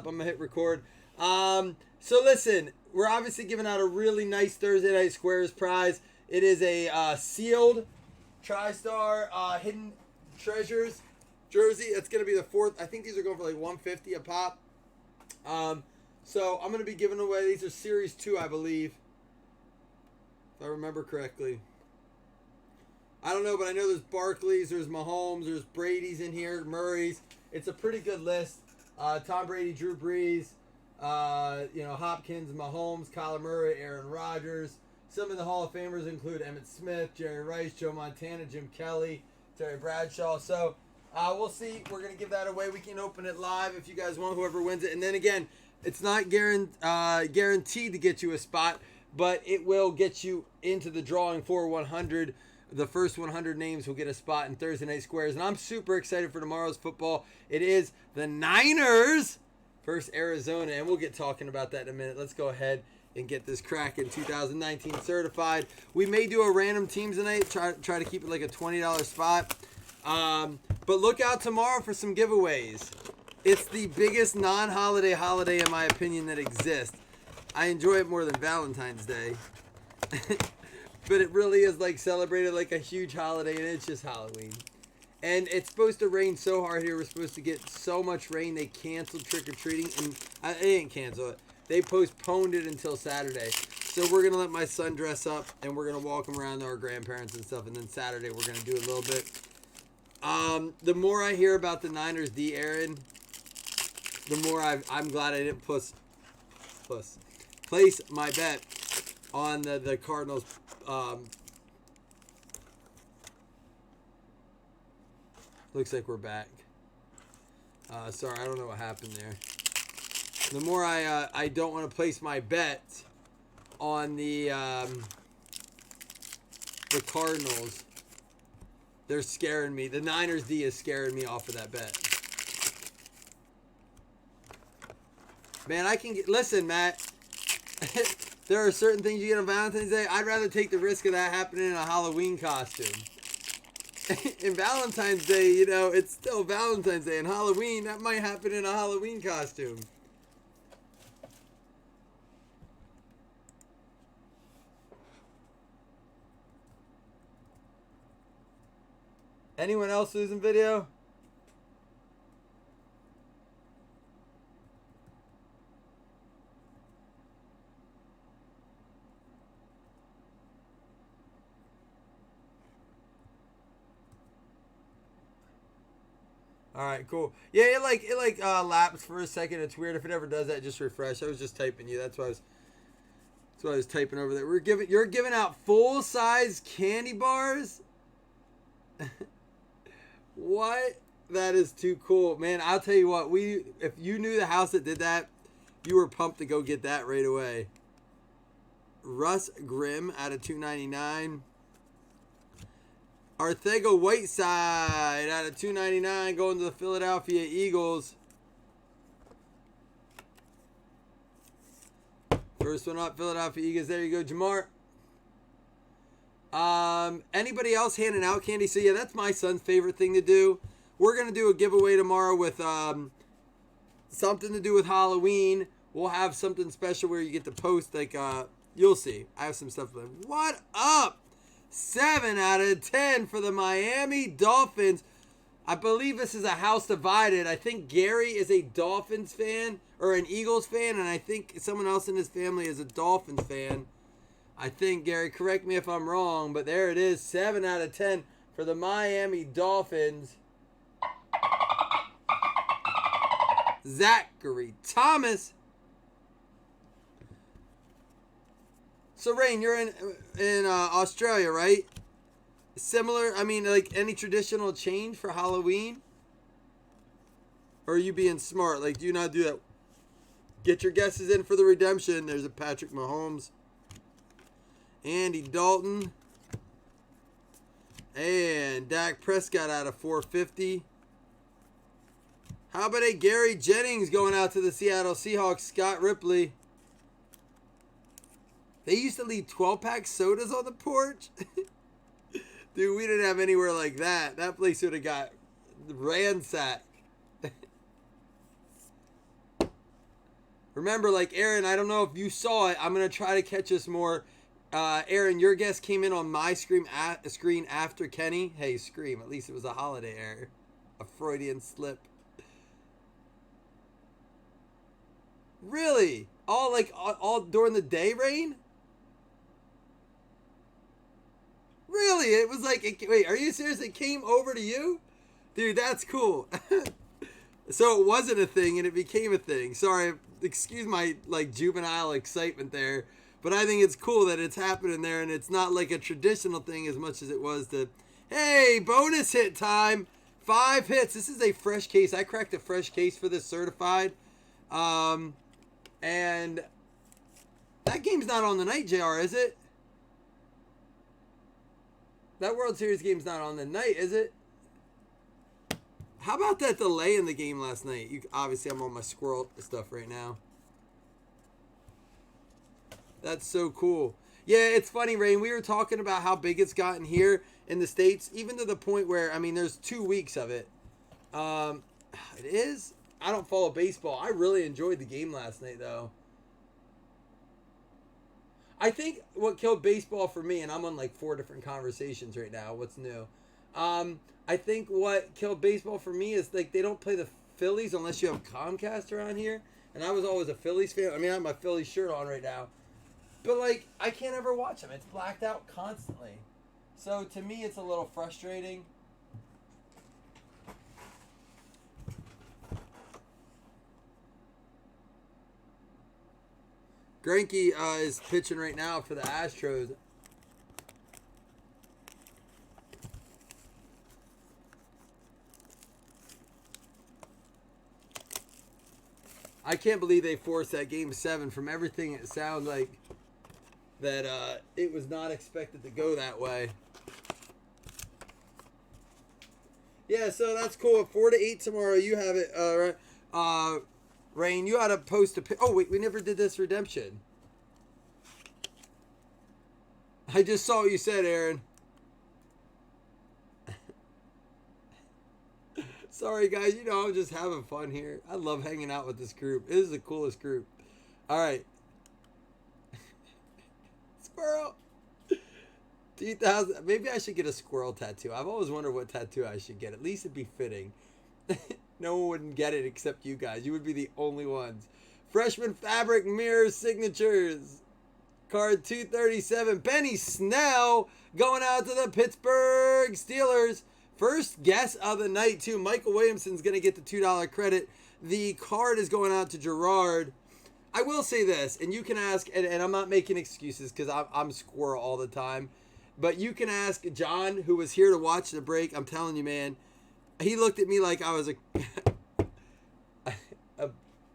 up, I'm going to hit record. So listen, we're obviously giving out a really nice Thursday Night Squares prize. It is a sealed TriStar Hidden Treasures jersey. It's going to be the fourth. I think these are going for like $150 a pop. So I'm going to be giving away. These are Series 2, I believe. If I remember correctly. I don't know, but I know there's Barkleys, there's Mahomes, there's Brady's in here, Murray's. It's a pretty good list. Tom Brady, Drew Brees, Hopkins, Mahomes, Kyler Murray, Aaron Rodgers. Some of the Hall of Famers include Emmitt Smith, Jerry Rice, Joe Montana, Jim Kelly, Terry Bradshaw. So we'll see. We're going to give that away. We can open it live if you guys want, whoever wins it. And then again, it's not guaranteed to get you a spot, but it will get you into the drawing for 100. The first 100 names will get a spot in Thursday Night Squares. And I'm super excited for tomorrow's football. It is the Niners versus Arizona. And we'll get talking about that in a minute. Let's go ahead and get this Kraken 2019 certified. We may do a random teams tonight. Try to keep it like a $20 spot. But look out tomorrow for some giveaways. It's the biggest non-holiday holiday, in my opinion, that exists. I enjoy it more than Valentine's Day. But it really is like celebrated like a huge holiday, and it's just Halloween. And it's supposed to rain so hard here. We're supposed to get so much rain they canceled trick-or-treating. And they didn't cancel it. They postponed it until Saturday. So we're going to let my son dress up, and we're going to walk him around to our grandparents and stuff. And then Saturday we're going to do a little bit. The more I hear about the Niners, Aaron, the more I'm glad I didn't place my bet on the Cardinals. Looks like we're back. Sorry, I don't know what happened there. The more I don't want to place my bet on the Cardinals, they're scaring me. The Niners D is scaring me off of that bet. Man, listen, Matt. There are certain things you get on Valentine's Day. I'd rather take the risk of that happening in a Halloween costume. In Valentine's Day, it's still Valentine's Day. And Halloween, that might happen in a Halloween costume. Anyone else losing video? All right, cool. Yeah, it laps for a second. It's weird if it ever does that. Just refresh. I was just typing you. That's why I was typing over there. You're giving out full size candy bars. What? That is too cool, man. I'll tell you what. If you knew the house that did that, you were pumped to go get that right away. Russ Grimm out of $2.99. Arthego Whiteside out of $2.99 going to the Philadelphia Eagles. First one up, Philadelphia Eagles. There you go, Jamar. Anybody else handing out candy? So yeah, that's my son's favorite thing to do. We're gonna do a giveaway tomorrow with something to do with Halloween. We'll have something special where you get to post you'll see. I have some stuff. What up? 7 out of 10 for the Miami Dolphins. I believe this is a house divided. I think Gary is a Dolphins fan or an Eagles fan, and I think someone else in his family is a Dolphins fan. I think, Gary, correct me if I'm wrong, but there it is. 7 out of 10 for the Miami Dolphins. Zachary Thomas. So, Rain, you're in Australia, right? Similar, any traditional change for Halloween? Or are you being smart? Do you not do that? Get your guesses in for the redemption. There's a Patrick Mahomes. Andy Dalton. And Dak Prescott out of 450. How about a Gary Jennings going out to the Seattle Seahawks? Scott Ripley. They used to leave 12-pack sodas on the porch. Dude, we didn't have anywhere like that. That place would have got ransacked. Remember, like Aaron, I don't know if you saw it. I'm gonna try to catch us more. Aaron, your guest came in on my screen after Kenny. Hey, scream. At least it was a holiday error, a Freudian slip. Really? All during the day, Rain? Really? It was like, wait, are you serious? It came over to you? Dude, that's cool. So it wasn't a thing and it became a thing. Sorry, excuse my like juvenile excitement there. But I think it's cool that it's happening there and it's not like a traditional thing as much as it was to, hey, bonus hit time. 5 hits. This is a fresh case. I cracked a fresh case for this certified. And that game's not on the night, JR, is it? That World Series game's not on the night, is it? How about that delay in the game last night? Obviously, I'm on my squirrel stuff right now. That's so cool. Yeah, it's funny, Rain. We were talking about how big it's gotten here in the States, even to the point where, I mean, there's 2 weeks of it. It is? I don't follow baseball. I really enjoyed the game last night, though. I think what killed baseball for me, and I'm on like 4 different conversations right now. What's new? I think what killed baseball for me is like they don't play the Phillies unless you have Comcast around here. And I was always a Phillies fan. I mean, I have my Phillies shirt on right now. But like, I can't ever watch them. It's blacked out constantly. So to me, it's a little frustrating. Greinke is pitching right now for the Astros. I can't believe they forced that Game 7. From everything, it sounds like that it was not expected to go that way. Yeah, so that's cool. At 4 to 8 tomorrow, you have it. Rain, you ought to post a... Oh, wait, we never did this redemption. I just saw what you said, Aaron. Sorry, guys. You know, I'm just having fun here. I love hanging out with this group. It is the coolest group. All right. Squirrel. 2000. Maybe I should get a squirrel tattoo. I've always wondered what tattoo I should get. At least it'd be fitting. No one wouldn't get it except you guys. You would be the only ones. Freshman Fabric Mirror Signatures. Card 237. Benny Snell going out to the Pittsburgh Steelers. First guess of the night, too. Michael Williamson's going to get the $2 credit. The card is going out to Gerard. I will say this, and you can ask, and I'm not making excuses because I'm squirrel all the time, but you can ask John, who was here to watch the break. I'm telling you, man. He looked at me like I was a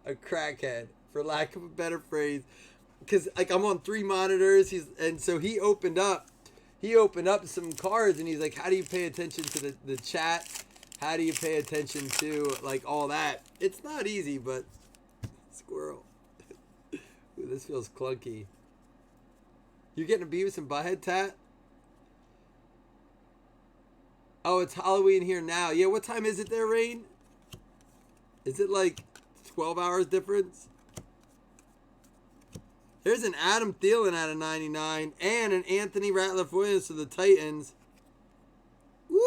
crackhead, for lack of a better phrase, because like I'm on 3 monitors. And so he opened up some cards, and he's like, "How do you pay attention to the chat? How do you pay attention to like all that?" It's not easy, but squirrel. Ooh, this feels clunky. You're getting a Beavis and Butthead tat? Oh, it's Halloween here now. Yeah, what time is it there, Rain? Is it like 12 hours difference? There's an Adam Thielen out of 99 and an Anthony Ratliff-Williams for the Titans. Woo!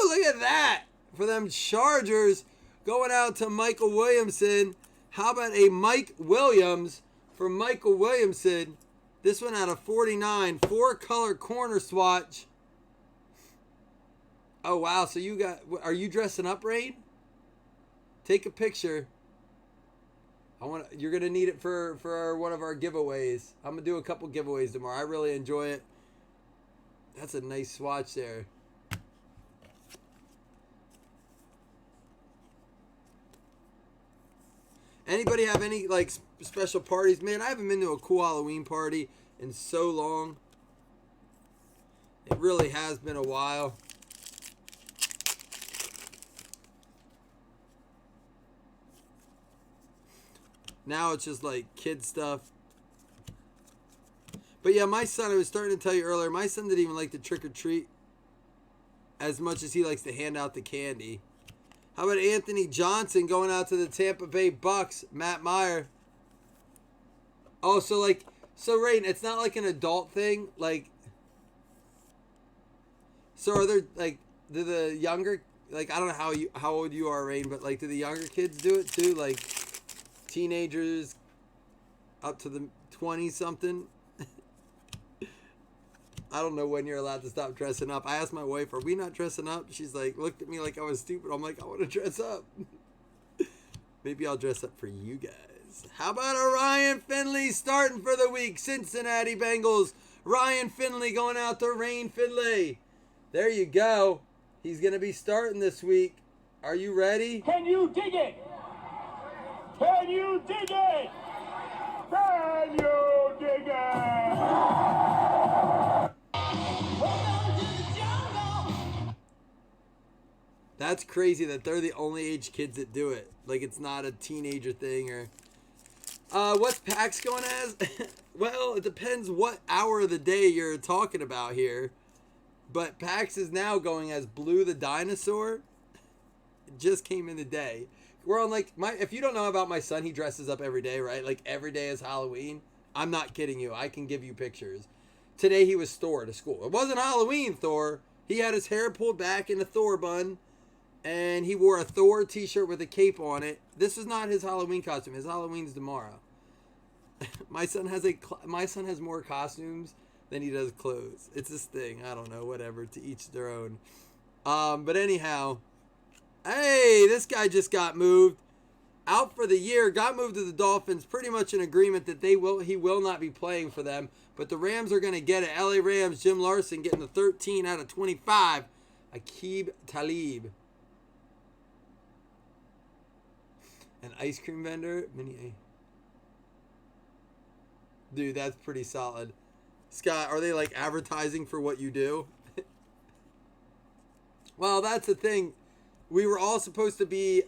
Look at that! For them Chargers going out to Michael Williamson. How about a Mike Williams for Michael Williamson? This one out of 49. 4-color corner swatch. Oh, wow. So you got... Are you dressing up, Rain? Take a picture. You're going to need it for one of our giveaways. I'm going to do a couple giveaways tomorrow. I really enjoy it. That's a nice swatch there. Anybody have any like special parties? Man, I haven't been to a cool Halloween party in so long. It really has been a while. Now it's just like kid stuff. But yeah, my son, I was starting to tell you earlier, my son didn't even like to trick or treat as much as he likes to hand out the candy. How about Anthony Johnson going out to the Tampa Bay Bucks? Matt Meyer. Oh, so like, so Rain, it's not like an adult thing. Like, so are there like, do the younger, like, I don't know how old you are, Rain, but like, do the younger kids do it too? Like, teenagers up to the 20 something. I don't know when you're allowed to stop dressing up. I asked my wife, "Are we not dressing up?" She's like, looked at me like I was stupid. I'm like, I want to dress up. Maybe I'll dress up for you guys. How about a Ryan Finley starting for the week? Cincinnati Bengals. Ryan Finley going out to Rain Finley. There you go. He's going to be starting this week. Are you ready? Can you dig it? Can you dig it? Can you dig it? That's crazy that they're the only age kids that do it. Like, it's not a teenager thing or... what's PAX going as? Well, it depends what hour of the day you're talking about here. But PAX is now going as Blue the Dinosaur. It just came in today. We're on like if you don't know about my son, he dresses up every day, right? Like every day is Halloween. I'm not kidding you. I can give you pictures. Today he was Thor to school. It wasn't Halloween Thor. He had his hair pulled back in a Thor bun. And he wore a Thor t-shirt with a cape on it. This is not his Halloween costume. His Halloween's tomorrow. My son has more costumes than he does clothes. It's this thing. I don't know. Whatever. To each their own. But anyhow, hey, this guy just got moved out for the year. Got moved to the Dolphins. Pretty much an agreement that he will not be playing for them. But the Rams are going to get it. LA Rams. Jim Larson getting the 13 out of 25. Aqib Talib. An ice cream vendor, Dude, that's pretty solid. Scott, are they like advertising for what you do? Well, that's the thing. We were all supposed to be,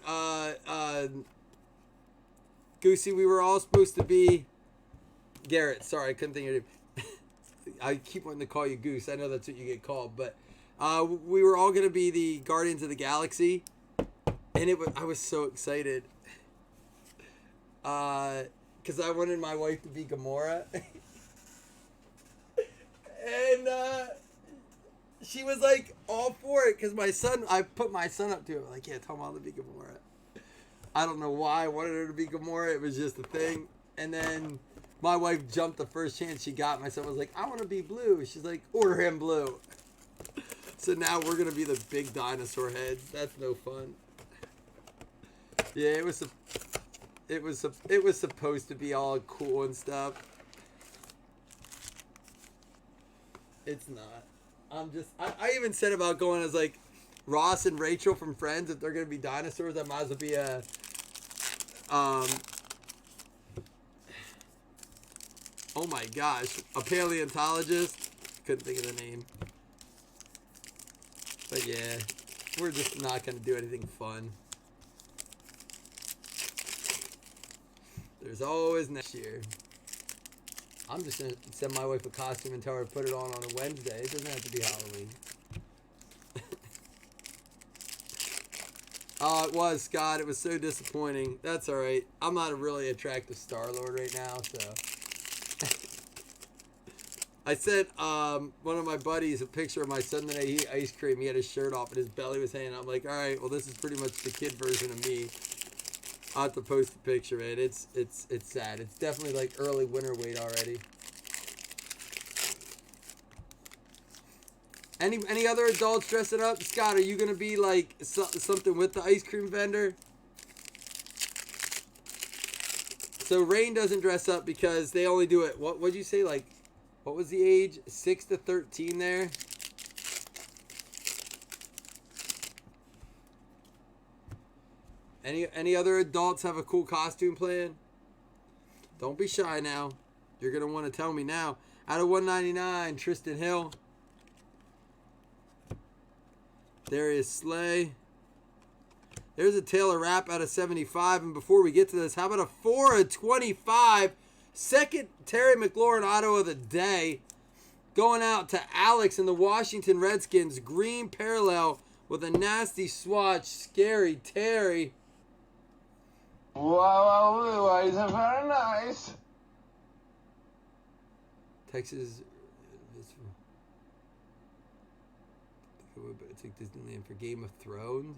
Goosey, we were all supposed to be, Garrett, sorry, I couldn't think of your name. I keep wanting to call you Goose. I know that's what you get called, but we were all going to be the Guardians of the Galaxy, and I was so excited. Because I wanted my wife to be Gamora. And she was like all for it because I put my son up to it. Like, yeah, tell mom to be Gamora. I don't know why I wanted her to be Gamora. It was just a thing. And then my wife jumped the first chance she got. My son was like, I want to be Blue. She's like, order him Blue. So now we're going to be the big dinosaur heads. That's no fun. Yeah, it was supposed to be all cool and stuff. It's not. I even said about going as like Ross and Rachel from Friends. If they're gonna be dinosaurs, I might as well be a oh my gosh, a paleontologist. Couldn't think of the name. But yeah, we're just not gonna do anything fun. There's always next year. I'm just going to send my wife a costume and tell her to put it on a Wednesday. It doesn't have to be Halloween. Oh, it was, Scott. It was so disappointing. That's all right. I'm not a really attractive Star-Lord right now, so. I sent one of my buddies a picture of my son today. He ate ice cream. He had his shirt off and his belly was hanging out. I'm like, all right, well, this is pretty much the kid version of me. I'll have to post a picture, man. It's sad. It's definitely like early winter weight already. Any other adults dressing up? Scott, are you gonna be like something with the ice cream vendor? So Rain doesn't dress up because they only do it. What'd you say? Like, what was the age? 6 to 13 there. Any other adults have a cool costume plan? Don't be shy now. You're going to want to tell me now. Out of 199, Tristan Hill. Darius Slay. There's a Taylor Rapp out of 75. And before we get to this, how about a 4 of 25? Second Terry McLaurin auto of the day. Going out to Alex in the Washington Redskins. Green parallel with a nasty swatch. Scary Terry. Wow, isn't very nice. Texas. It's like Disneyland for Game of Thrones.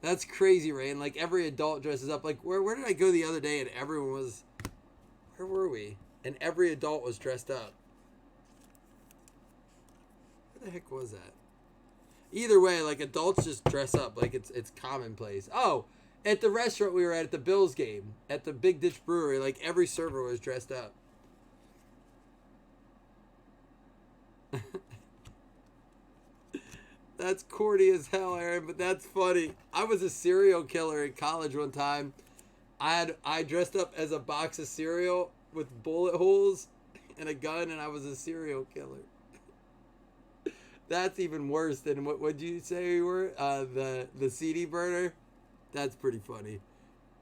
That's crazy, Rain. Like every adult dresses up. Like where did I go the other day and everyone was, where were we? And every adult was dressed up. Where the heck was that? Either way, like adults just dress up like it's commonplace. Oh, at the restaurant we were at the Bills game at the Big Ditch Brewery, like every server was dressed up. That's corny as hell, Aaron, but that's funny. I was a serial killer in college one time. I dressed up as a box of cereal with bullet holes and a gun, and I was a serial killer. That's even worse than what would you say you were? The CD burner. That's pretty funny.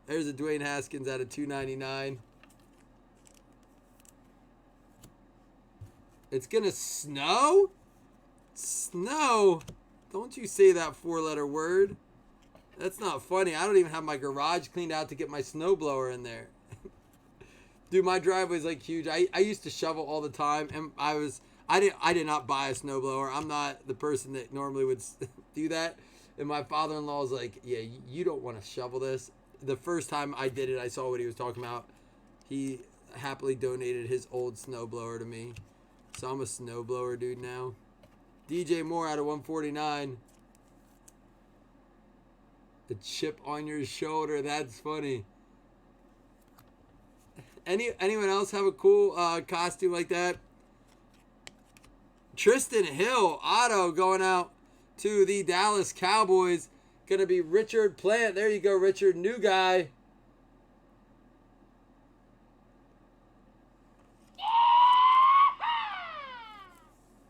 There's a Dwayne Haskins out of $2.99. It's gonna snow? Snow? Don't you say that four-letter word. That's not funny. I don't even have my garage cleaned out to get my snowblower in there. Dude, my driveway's like huge. I used to shovel all the time, and I did not buy a snowblower. I'm not the person that normally would do that. And my father-in-law was like, yeah, you don't want to shovel this. The first time I did it, I saw what he was talking about. He happily donated his old snowblower to me. So I'm a snowblower dude now. DJ Moore out of 149. The chip on your shoulder. That's funny. Anyone else have a cool costume like that? Tristan Hill auto going out to the Dallas Cowboys. Gonna be Richard Plant. There you go, Richard. New guy.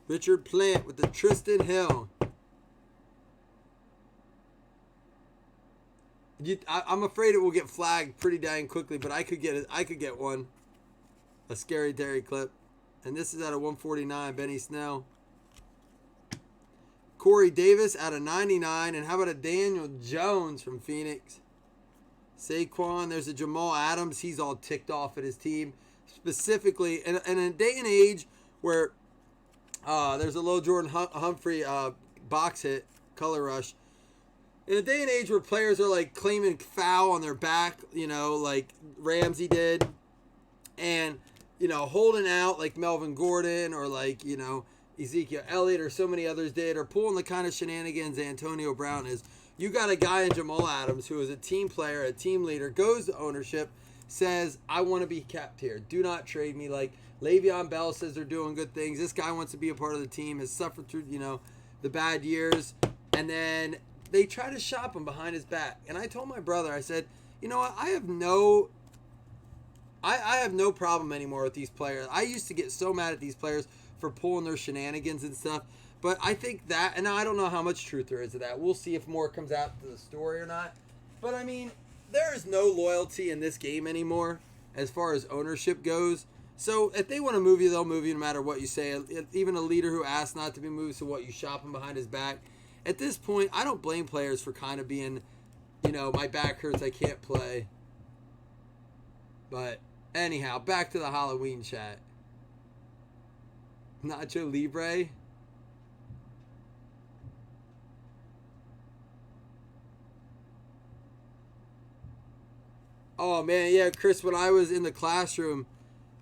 Richard Plant with the Tristan Hill. I'm afraid it will get flagged pretty dang quickly, but I could get it. I could get one. A Scary Terry clip. And this is out of 149, Benny Snell. Corey Davis out of 99. And how about a Daniel Jones from Phoenix? Saquon. There's a Jamal Adams. He's all ticked off at his team. Specifically, and in a day and age where there's a Lil Jordan Humphrey box hit, color rush. In a day and age where players are like claiming foul on their back, you know, like Ramsey did, and, you know, holding out like Melvin Gordon or like, you know, Ezekiel Elliott or so many others did, or pulling the kind of shenanigans Antonio Brown is. You got a guy in Jamal Adams who is a team player, a team leader, goes to ownership, says, I want to be kept here. Do not trade me. Like Le'Veon Bell says they're doing good things. This guy wants to be a part of the team, has suffered through, you know, the bad years. And then they try to shop him behind his back. And I told my brother, I said, you know what, I have no problem anymore with these players. I used to get so mad at these players for pulling their shenanigans and stuff. But I think that, and I don't know how much truth there is to that. We'll see if more comes out to the story or not. But I mean, there is no loyalty in this game anymore as far as ownership goes. So if they want to move you, they'll move you no matter what you say. Even a leader who asks not to be moved, so what, you shop him behind his back. At this point, I don't blame players for kind of being, you know, my back hurts, I can't play. But anyhow, back to the Halloween chat. Nacho Libre. Oh man, yeah, Chris, when I was in the classroom,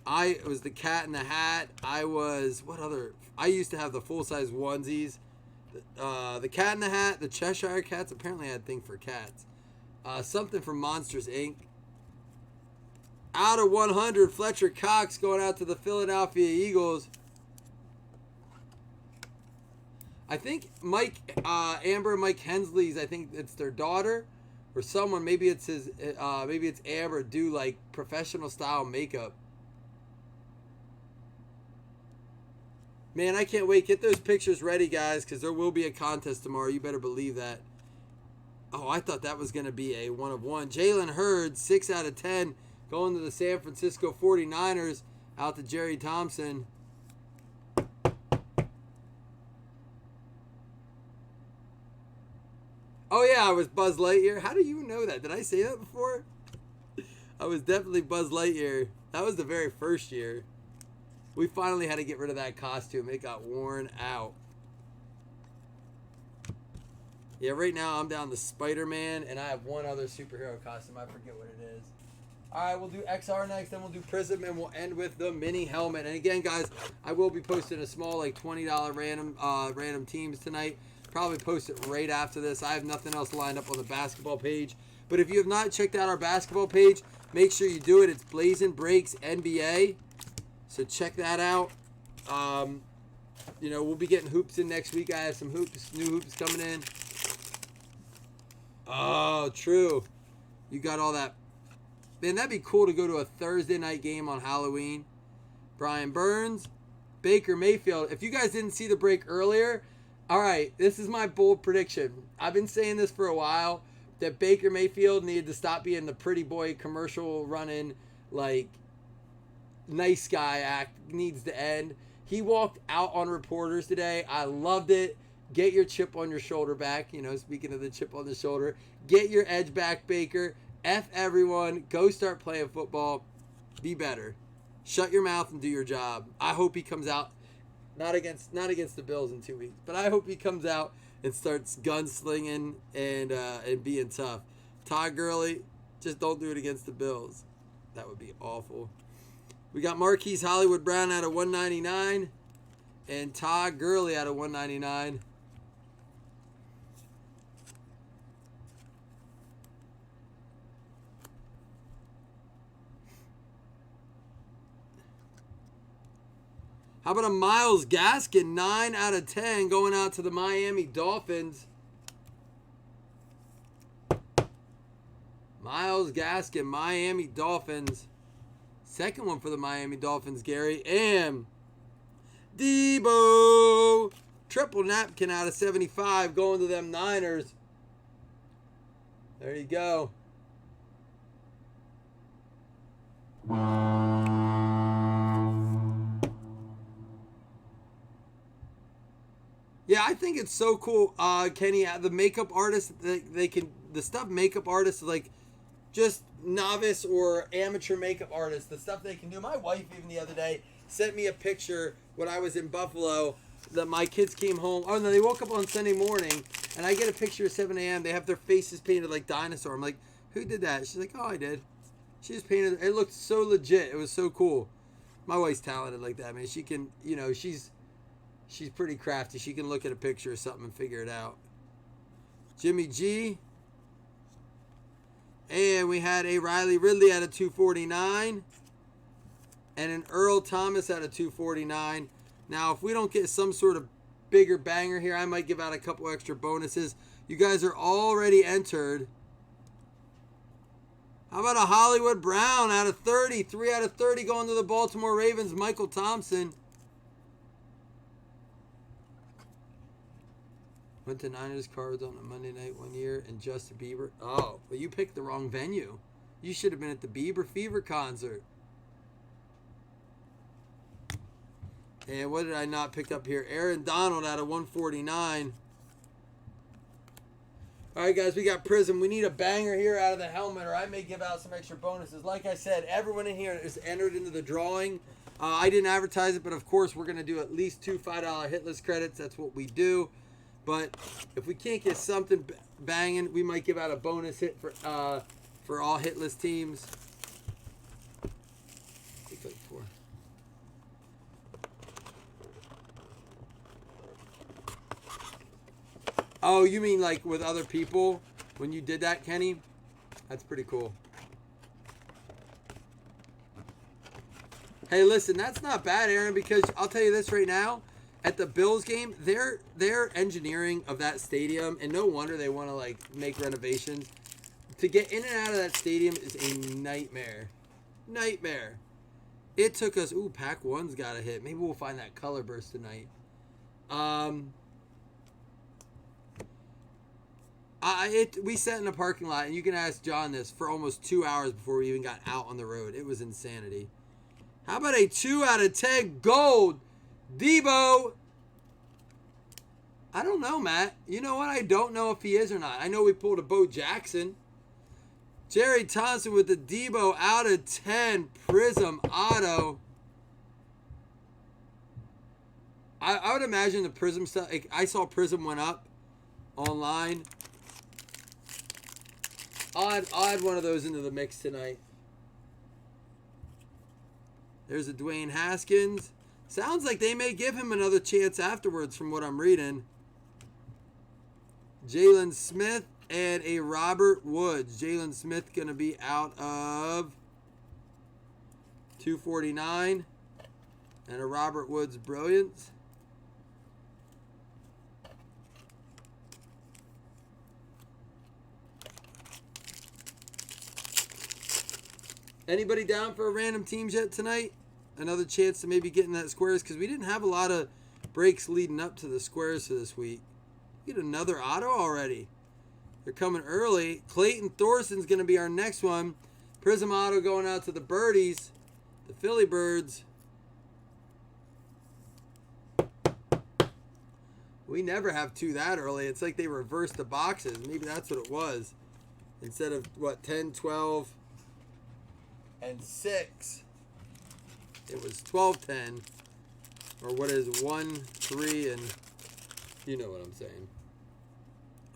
I was the Cat in the Hat. I was, what other? I used to have the full-size onesies. The Cat in the Hat, the Cheshire Cats. Apparently I had a thing for cats. Something from Monsters, Inc. Out of 100, Fletcher Cox going out to the Philadelphia Eagles. I think Amber and Mike Hensley's, I think it's their daughter. Or someone, maybe it's Amber, do like professional style makeup. Man, I can't wait. Get those pictures ready, guys, because there will be a contest tomorrow. You better believe that. Oh, I thought that was going to be a 1 of 1. Jalen Hurd, 6 out of 10, going to the San Francisco 49ers, out to Jerry Thompson. Oh, yeah, I was Buzz Lightyear. How do you know that? Did I say that before? I was definitely Buzz Lightyear. That was the very first year. We finally had to get rid of that costume. It got worn out. Yeah, right now I'm down to Spider-Man, and I have one other superhero costume. I forget what it is. All right, we'll do XR next, then we'll do Prism, and we'll end with the mini helmet. And again, guys, I will be posting a small, like $20 random teams tonight. Probably post it right after this. I have nothing else lined up on the basketball page. But if you have not checked out our basketball page, make sure you do it. It's Blazing Breaks NBA. So check that out. You know, we'll be getting hoops in next week. I have some hoops, new hoops coming in. Oh, true. You got all that. Man, that'd be cool to go to a Thursday night game on Halloween. Brian Burns, Baker Mayfield. If you guys didn't see the break earlier, all right, this is my bold prediction. I've been saying this for a while, that Baker Mayfield needed to stop being the pretty boy commercial running, like, nice guy act. Needs to end. He walked out on reporters today. I loved it. Get your chip on your shoulder back. You know, speaking of the chip on the shoulder, get your edge back, Baker. F everyone. Go start playing football. Be better. Shut your mouth and do your job. I hope he comes out, not against the Bills in 2 weeks, but I hope he comes out and starts gunslinging and being tough. Todd Gurley, just don't do it against the Bills. That would be awful. We got Marquise Hollywood Brown out of 199 and Todd Gurley out of 199. How about a Myles Gaskin, 9 out of 10, going out to the Miami Dolphins. Myles Gaskin, Miami Dolphins. Second one for the Miami Dolphins, Gary. And Debo, triple napkin out of 75, going to them Niners. There you go. Yeah, I think it's so cool, Kenny. The makeup artists, they can, the stuff makeup artists, like just novice or amateur makeup artists, the stuff they can do. My wife, even the other day, sent me a picture when I was in Buffalo that my kids came home. Oh, no, they woke up on Sunday morning, and I get a picture at 7 a.m. They have their faces painted like dinosaur. I'm like, who did that? She's like, oh, I did. She just painted, it looked so legit. It was so cool. My wife's talented like that, man. She can, you know, she's pretty crafty. She can look at a picture or something and figure it out. Jimmy G. And we had a Riley Ridley out of 249. And an Earl Thomas out of 249. Now, if we don't get some sort of bigger banger here, I might give out a couple extra bonuses. You guys are already entered. How about a Hollywood Brown out of 30? 3 out of 30 going to the Baltimore Ravens. Michael Thompson. Went to Niners Cards on a Monday night one year, and Justin Bieber. Oh, but you picked the wrong venue. You should have been at the Bieber Fever concert. And what did I not pick up here? Aaron Donald out of 149. All right, guys, we got Prism. We need a banger here out of the helmet, or I may give out some extra bonuses. Like I said, everyone in here is entered into the drawing. I didn't advertise it, but of course we're going to do at least 2 $5 hit list credits. That's what we do. But if we can't get something banging, we might give out a bonus hit for all hitless teams. Take like 4. Oh, you mean like with other people when you did that, Kenny? That's pretty cool. Hey, listen, that's not bad, Aaron, because I'll tell you this right now. At the Bills game, their engineering of that stadium, and no wonder they want to like make renovations. To get in and out of that stadium is a nightmare. Nightmare. It took us. Ooh, Pack 1's got a hit. Maybe we'll find that color burst tonight. We sat in a parking lot, and you can ask John this, for almost 2 hours before we even got out on the road. It was insanity. How about a 2 out of 10 gold? Debo. I don't know, Matt. You know what? I don't know if he is or not. I know we pulled a Bo Jackson. Jerry Thompson with the Debo out of 10. Prism auto. I would imagine the Prism stuff. I saw Prism went up online. I'll add one of those into the mix tonight. There's a Dwayne Haskins. Sounds like they may give him another chance afterwards from what I'm reading. Jalen Smith and a Robert Woods. Jalen Smith going to be out of 249. And a Robert Woods Brilliance. Anybody down for a random teams yet tonight? Another chance to maybe get in that squares because we didn't have a lot of breaks leading up to the squares for this week. Get another auto already. They're coming early. Clayton Thorson's going to be our next one. Prism auto going out to the Birdies, the Philly Birds. We never have two that early. It's like they reversed the boxes. Maybe that's what it was. Instead of, what, 10, 12, and 6. It was 12, 10. Or what is 1, 3, and you know what I'm saying.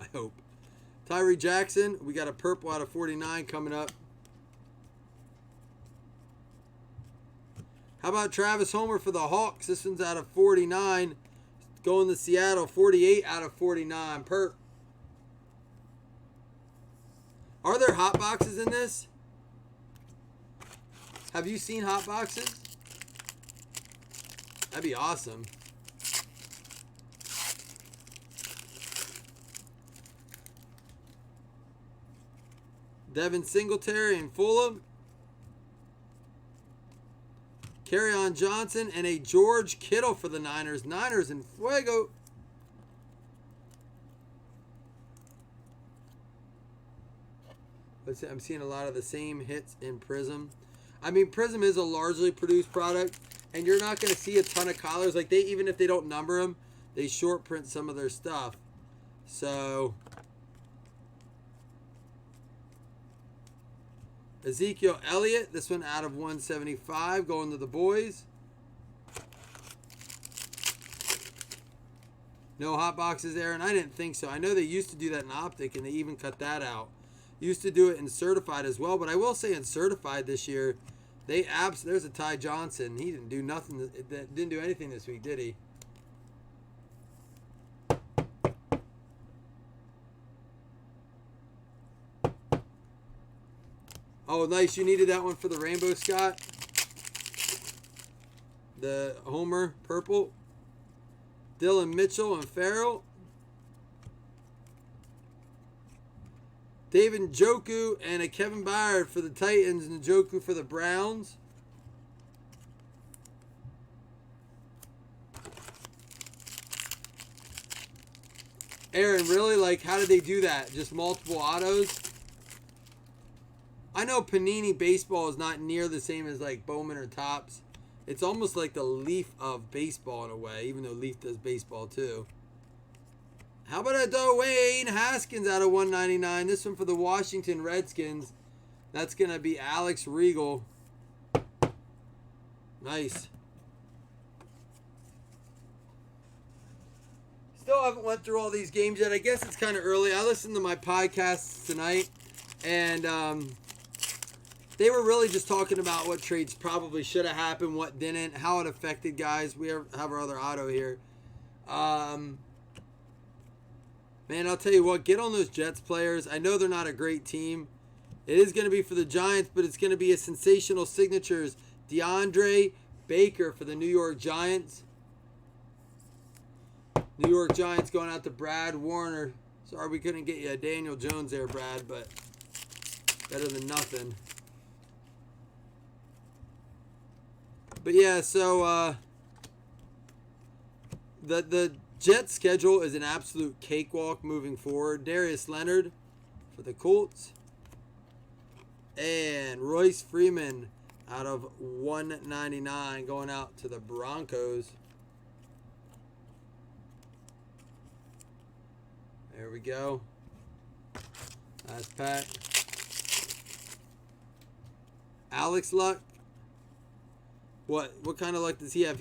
I hope. Tyree Jackson. We got a purple out of 49 coming up. How about Travis Homer for the Hawks? This one's out of 49. Going to Seattle. 48 out of 49. Perp. Are there hot boxes in this? Have you seen hot boxes? That'd be awesome. Devin Singletary and Fulham. Kerryon Johnson and a George Kittle for the Niners. Niners in fuego. I'm seeing a lot of the same hits in Prism. I mean, Prism is a largely produced product, and you're not going to see a ton of collars. Like, they, even if they don't number them, they short print some of their stuff. So, Ezekiel Elliott, this one out of 175, going to the boys. No hot boxes there, and I didn't think so. I know they used to do that in Optic, and they even cut that out. Used to do it in Certified as well, but I will say in Certified this year, there's a Ty Johnson. He didn't do nothing. Didn't do anything this week, did he? Oh, nice. You needed that one for the Rainbow, Scott. The Homer purple. Dylan Mitchell and Farrell. David Njoku and a Kevin Byard for the Titans and Njoku for the Browns. Aaron, really? Like, how did they do that? Just multiple autos? I know Panini Baseball is not near the same as, like, Bowman or Topps. It's almost like the Leaf of baseball in a way, even though Leaf does baseball too. How about a Dwayne Haskins out of 199? This one for the Washington Redskins. That's going to be Alex Regal. Nice. Still haven't went through all these games yet. I guess it's kind of early. I listened to my podcasts tonight, and they were really just talking about what trades probably should have happened, what didn't, how it affected guys. We have our other auto here. Man, I'll tell you what, get on those Jets players. I know they're not a great team. It is going to be for the Giants, but it's going to be a sensational signatures. DeAndre Baker for the New York Giants. New York Giants going out to Brad Warner. Sorry we couldn't get you a Daniel Jones there, Brad, but better than nothing. But yeah, so the Jets schedule is an absolute cakewalk moving forward. Darius Leonard for the Colts. And Royce Freeman out of 199 going out to the Broncos. There we go. Last pack. Alex luck. What kind of luck does he have?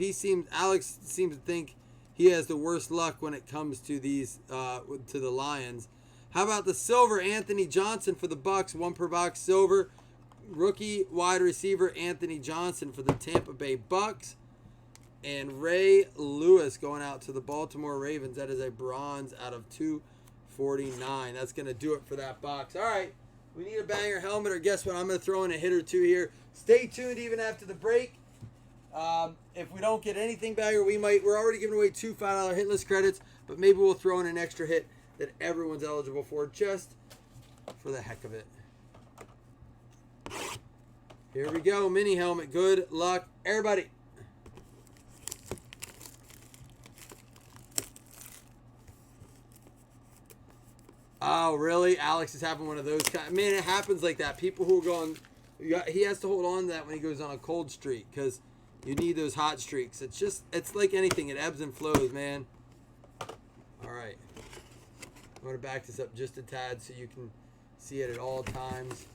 Alex seems to think he has the worst luck when it comes to these to the Lions. How about the silver Anthony Johnson for the Bucks? 1 per box silver. Rookie wide receiver Anthony Johnson for the Tampa Bay Bucks. And Ray Lewis going out to the Baltimore Ravens. That is a bronze out of 249. That's going to do it for that box. All right. We need a banger helmet, or guess what? I'm going to throw in a hit or two here. Stay tuned even after the break. If we don't get anything banger, we're already giving away 2 $5 hit list credits, but maybe we'll throw in an extra hit that everyone's eligible for just for the heck of it. Here we go. Mini helmet. Good luck, everybody. Oh, really? Alex is having one of those kind. Man, it happens like that. People who are going, he has to hold on to that when he goes on a cold streak because you need those hot streaks. It's like anything. It ebbs and flows, man. All right. I'm going to back this up just a tad so you can see it at all times.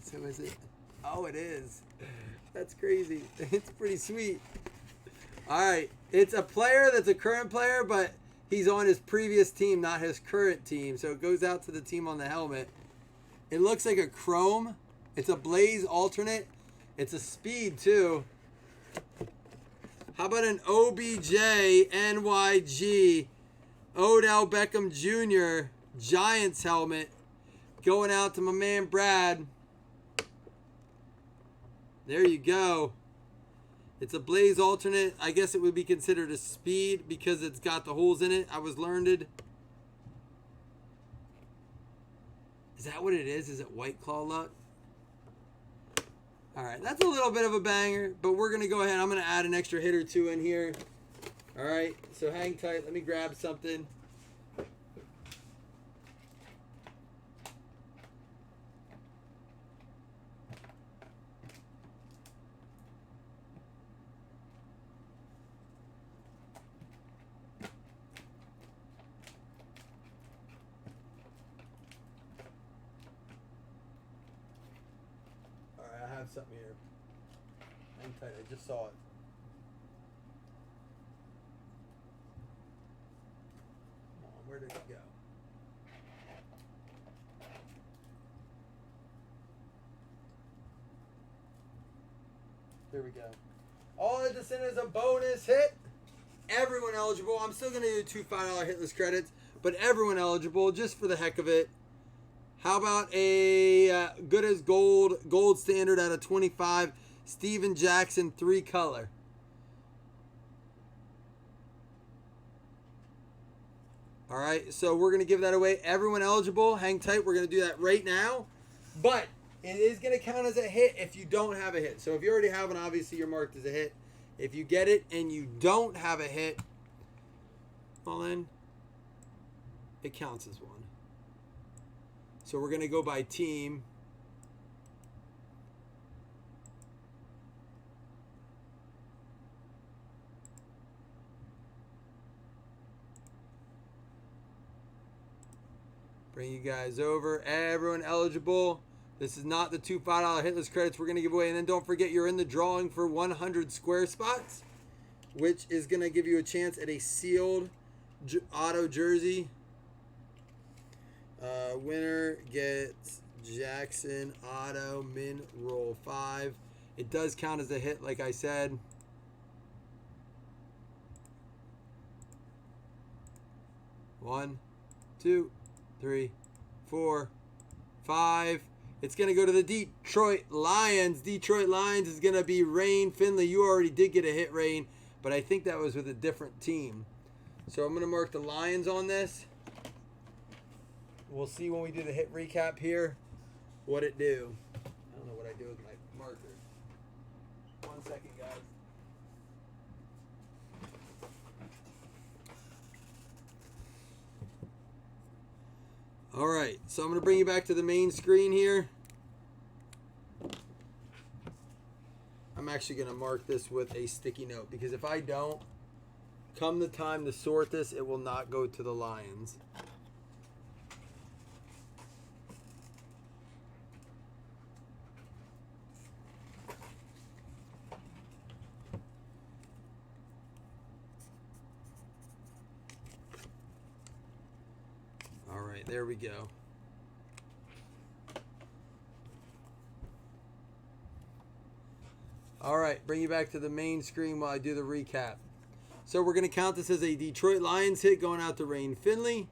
So is it? Oh, it is. That's crazy. It's pretty sweet. All right. It's a player that's a current player, but he's on his previous team, not his current team. So it goes out to the team on the helmet. It looks like a chrome. It's a Blaze alternate. It's a speed, too. How about an OBJ NYG Odell Beckham Jr. Giants helmet going out to my man Brad. There you go. It's a Blaze alternate. I guess it would be considered a speed because it's got the holes in it. I was learned. Is that what it is? Is it White Claw luck? All right, that's a little bit of a banger, but we're going to go ahead. I'm going to add an extra hit or two in here. All right, so hang tight. Let me grab something. Something here. Hang tight, I just saw it. Come on, where did it go? There we go. All I just sent is a bonus hit. Everyone eligible. I'm still going to do 2 $5 hit list credits, but everyone eligible just for the heck of it. How about a good as gold standard out of 25, Steven Jackson 3 color. All right, so we're going to give that away. Everyone eligible, hang tight. We're going to do that right now. But it is going to count as a hit if you don't have a hit. So if you already have one, obviously you're marked as a hit. If you get it and you don't have a hit, well then, it counts as one. So we're going to go by team. Bring you guys over. Everyone eligible. This is not the 2 $5 hit list credits we're going to give away. And then don't forget you're in the drawing for 100 square spots, which is going to give you a chance at a sealed auto jersey. Winner gets Jackson Auto Min Roll 5. It does count as a hit, like I said. One, 2, 3, 4, 5. It's going to go to the Detroit Lions. Detroit Lions is going to be Rain Finley. You already did get a hit, Rain, but I think that was with a different team. So I'm going to mark the Lions on this. We'll see when we do the hit recap here what it do. I don't know what I do with my marker. 1 second, guys. All right, so I'm going to bring you back to the main screen here. I'm actually going to mark this with a sticky note because if I don't, come the time to sort this, it will not go to the Lions. right, there we go. All right, bring you back to the main screen while I do the recap. So we're going to count this as a Detroit Lions hit going out to Rain Finley.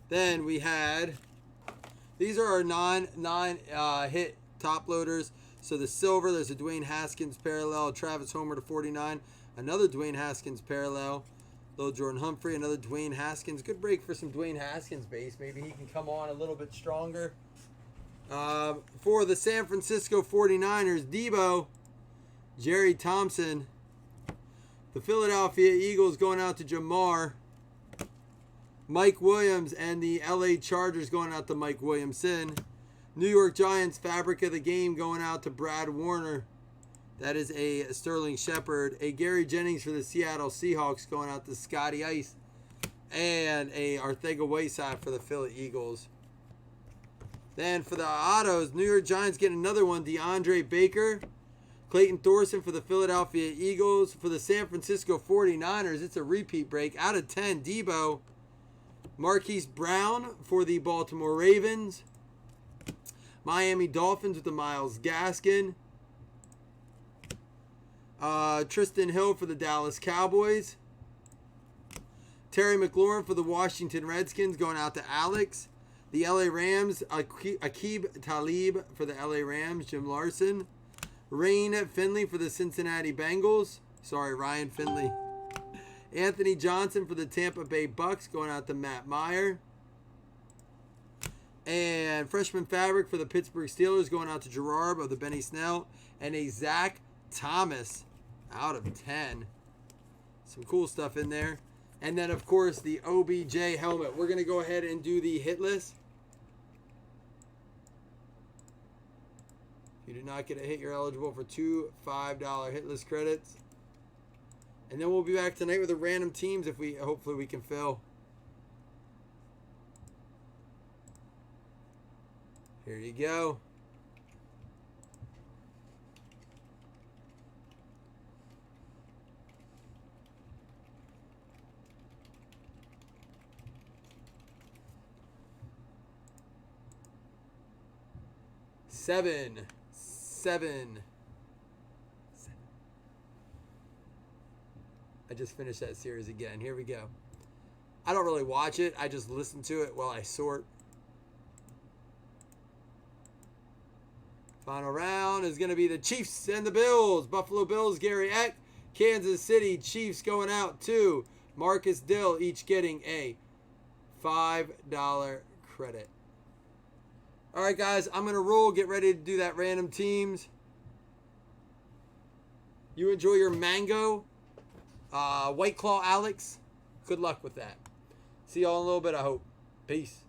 Then we had, these are our non-hit top loaders. So the silver, there's a Dwayne Haskins parallel, Travis Homer to 49, another Dwayne Haskins parallel, little Jordan Humphrey, another Dwayne Haskins. Good break for some Dwayne Haskins base. Maybe he can come on a little bit stronger. For the San Francisco 49ers, Debo, Jerry Thompson. The Philadelphia Eagles going out to Jamar. Mike Williams and the LA Chargers going out to Mike Williamson. New York Giants fabric of the game going out to Brad Warner. That is a Sterling Shepard. A Gary Jennings for the Seattle Seahawks going out to Scotty Ice. And a Arcega-Whiteside for the Philly Eagles. Then for the autos, New York Giants getting another one. DeAndre Baker. Clayton Thorson for the Philadelphia Eagles. For the San Francisco 49ers, it's a repeat break. Out of 10, Debo. Marquise Brown for the Baltimore Ravens. Miami Dolphins with the Myles Gaskin. Tristan Hill for the Dallas Cowboys. Terry McLaurin for the Washington Redskins going out to Alex. The LA Rams, Aqib Talib for the LA Rams, Jim Larson. Rain Finley for the Cincinnati Bengals. Sorry, Ryan Finley. Anthony Johnson for the Tampa Bay Bucks going out to Matt Meyer. And freshman fabric for the Pittsburgh Steelers going out to Gerard of the Benny Snell. And a Zach Thomas out of 10. Some cool stuff in there. And then, of course, the OBJ helmet. We're going to go ahead and do the hit list. If you do not get a hit, you're eligible for 2 $5 hit list credits. And then we'll be back tonight with the random teams if hopefully we can fill. Here you go. Seven. I just finished that series again. Here we go. I don't really watch it. I just listen to it while I sort. Final round is going to be the Chiefs and the Bills. Buffalo Bills, Gary Eck. Kansas City Chiefs going out to Marcus Dill, each getting a $5 credit. All right, guys, I'm going to roll. Get ready to do that random teams. You enjoy your mango. White Claw Alex. Good luck with that. See y'all in a little bit, I hope. Peace.